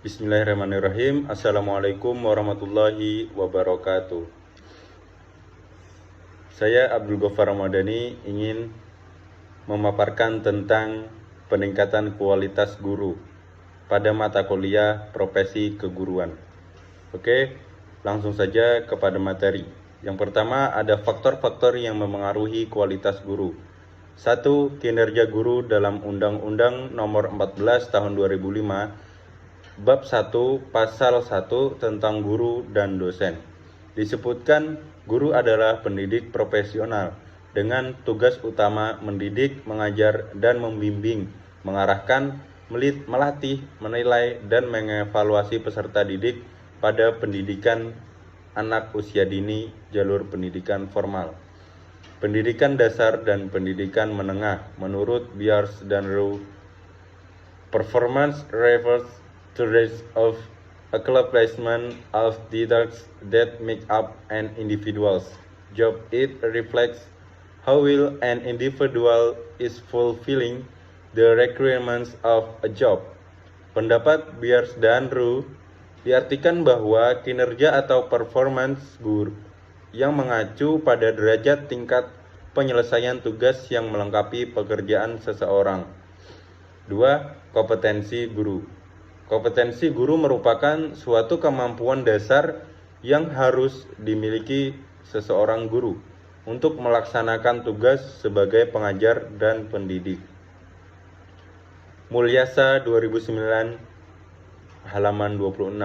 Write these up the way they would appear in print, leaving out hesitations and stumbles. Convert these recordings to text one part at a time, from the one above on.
Bismillahirrahmanirrahim. Assalamualaikum warahmatullahi wabarakatuh. Saya Abdul Ghaffar Ramadhani ingin memaparkan tentang peningkatan kualitas guru pada mata kuliah profesi keguruan. Oke, langsung saja kepada materi. Yang pertama ada faktor-faktor yang memengaruhi kualitas guru. 1. Kinerja guru dalam Undang-Undang Nomor 14 Tahun 2005 Bab 1 Pasal 1 tentang guru dan dosen. Disebutkan guru adalah pendidik profesional dengan tugas utama mendidik, mengajar, dan membimbing, mengarahkan, melatih, menilai, dan mengevaluasi peserta didik pada pendidikan anak usia dini, jalur pendidikan formal, pendidikan dasar, dan pendidikan menengah. Menurut Beers dan Rowe, performance refers to rest of accomplishment of the tasks that make up an individual's job. It reflects how well an individual is fulfilling the requirements of a job. Pendapat Beers dan Rowe diartikan bahwa kinerja atau performance guru yang mengacu pada derajat tingkat penyelesaian tugas yang melengkapi pekerjaan seseorang. 2. Kompetensi guru. Kompetensi guru merupakan suatu kemampuan dasar yang harus dimiliki seseorang guru untuk melaksanakan tugas sebagai pengajar dan pendidik. Mulyasa 2009 halaman 26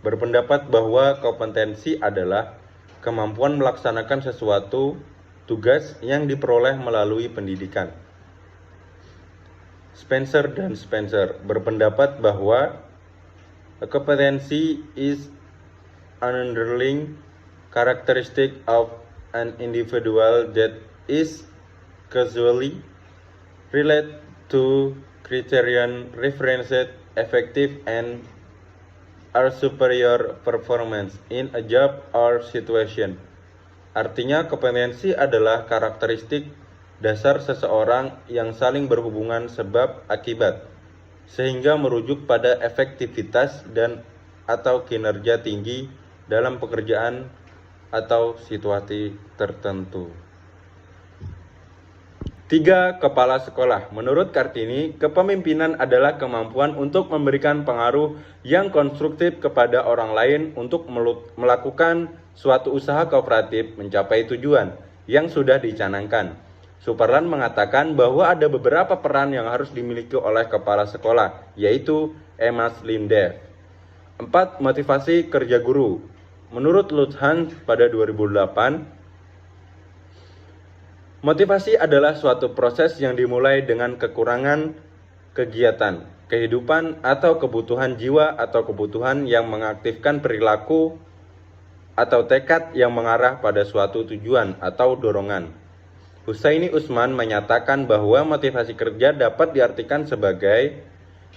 berpendapat bahwa kompetensi adalah kemampuan melaksanakan sesuatu tugas yang diperoleh melalui pendidikan. Spencer dan Spencer berpendapat bahwa kompetensi is an underlying characteristic of an individual that is causally related to criterion referenced effective and or superior performance in a job or situation. Artinya, kompetensi adalah karakteristik dasar seseorang yang saling berhubungan sebab akibat, sehingga merujuk pada efektivitas dan atau kinerja tinggi dalam pekerjaan atau situasi tertentu. 3. Kepala sekolah. Menurut Kartini, kepemimpinan adalah kemampuan untuk memberikan pengaruh yang konstruktif kepada orang lain untuk melakukan suatu usaha kooperatif mencapai tujuan yang sudah dicanangkan. Superland mengatakan bahwa ada beberapa peran yang harus dimiliki oleh kepala sekolah, yaitu Amos Lindev. 4. Motivasi kerja guru. Menurut Lutz Hans pada 2008, motivasi adalah suatu proses yang dimulai dengan kekurangan kegiatan, kehidupan, atau kebutuhan jiwa atau kebutuhan yang mengaktifkan perilaku atau tekad yang mengarah pada suatu tujuan atau dorongan. Husaini Usman menyatakan bahwa motivasi kerja dapat diartikan sebagai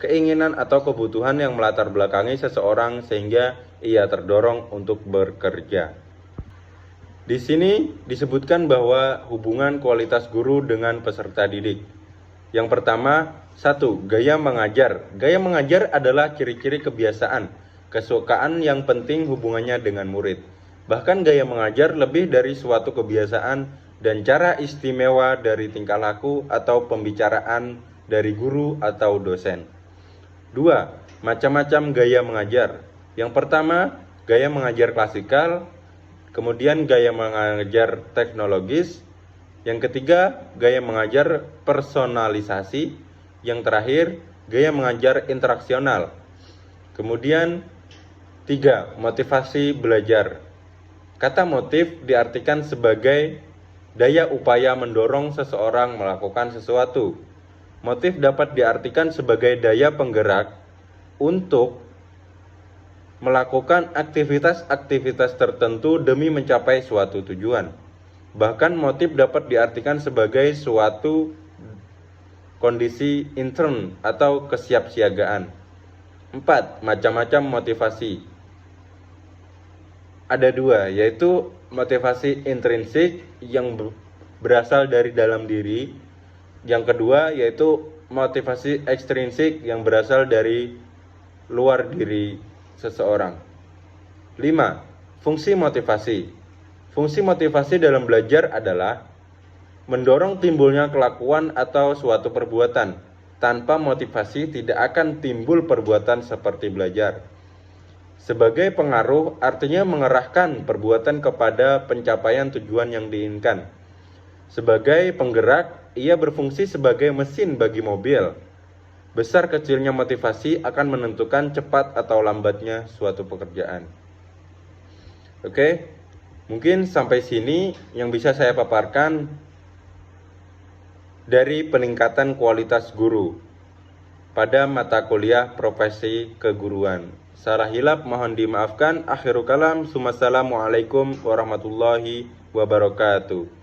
keinginan atau kebutuhan yang melatar belakangi seseorang sehingga ia terdorong untuk bekerja. Di sini disebutkan bahwa hubungan kualitas guru dengan peserta didik. Yang pertama, 1. Gaya mengajar. Gaya mengajar adalah ciri-ciri kebiasaan, kesukaan yang penting hubungannya dengan murid. Bahkan gaya mengajar lebih dari suatu kebiasaan dan cara istimewa dari tingkah laku atau pembicaraan dari guru atau dosen. 2. Macam-macam gaya mengajar. Yang pertama, gaya mengajar klasikal, kemudian gaya mengajar teknologis, yang ketiga, gaya mengajar personalisasi, yang terakhir, gaya mengajar interaksional. Kemudian 3. Motivasi belajar. Kata motif diartikan sebagai daya upaya mendorong seseorang melakukan sesuatu. Motif dapat diartikan sebagai daya penggerak untuk melakukan aktivitas-aktivitas tertentu demi mencapai suatu tujuan. Bahkan motif dapat diartikan sebagai suatu kondisi intern atau kesiapsiagaan. 4. Macam-macam motivasi. Ada 2, yaitu motivasi intrinsik yang berasal dari dalam diri. Yang kedua yaitu motivasi ekstrinsik yang berasal dari luar diri seseorang. 5. Fungsi motivasi. Fungsi motivasi dalam belajar adalah mendorong timbulnya kelakuan atau suatu perbuatan. Tanpa motivasi tidak akan timbul perbuatan seperti belajar. Sebagai pengaruh artinya mengerahkan perbuatan kepada pencapaian tujuan yang diinginkan. Sebagai penggerak, ia berfungsi sebagai mesin bagi mobil. Besar kecilnya motivasi akan menentukan cepat atau lambatnya suatu pekerjaan. Oke, mungkin sampai sini yang bisa saya paparkan dari peningkatan kualitas guru pada mata kuliah profesi keguruan. Salah hilap mohon dimaafkan. Akhirul kalam. Assalamualaikum warahmatullahi wabarakatuh.